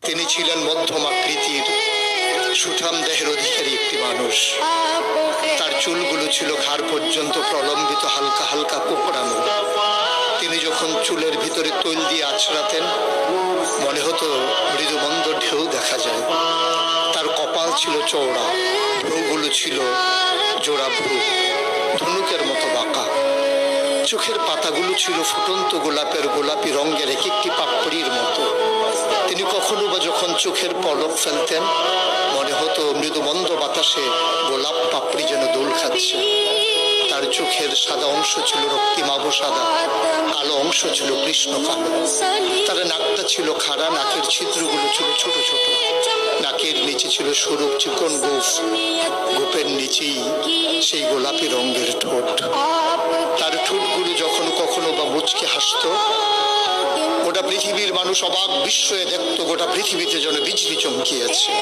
তিনি ছিলেন মধ্যম আকৃতির সুঠাম দেহের অধিকারী একটি মানুষ। তার চুলগুলো ছিল ঘাড় পর্যন্ত প্রলম্বিত, হালকা হালকা কোঁকড়ানো। তিনি যখন চুলের ভিতরে তৈল দিয়ে আছড়াতেন, মনে হতো মৃদুমন্দ ঢেউ দেখা যায়। তার কপাল ছিল চওড়া, ভ্রুগুলো ছিল জোড়া ভ্রু, ধনুকের মতো বাঁকা। চোখের পাতাগুলো ছিল ফুটন্ত গোলাপের গোলাপি রঙের এক একটি পাপড়ির মতো। তিনি কখনো বা যখন চোখের পলক ফেলতেন, মনে হতো মৃদুমন্দ বাতাসে গোলাপ পাপড়ি যেন দোল খাচ্ছে। তার চোখের সাদা অংশ ছিল রক্তিমাভ সাদা, কালো অংশ ছিল কৃষ্ণ কালো। তার নাকটা ছিল খাড়া, নাকের ছিদ্রগুলো ছিল ছোট ছোট। নাকের নিচে ছিল সরু চিকন গোঁফ, গোঁফের নিচেই সেই গোলাপি রঙের ঠোঁট। তার ঠোঁটগুলো যখন কখনো বা মুচকে হাসতো, গোটা পৃথিবীর মানুষ অবাক বিস্ময়ে দেখতো গোটা পৃথিবীতে যেন বিজলি চমকিয়েছে।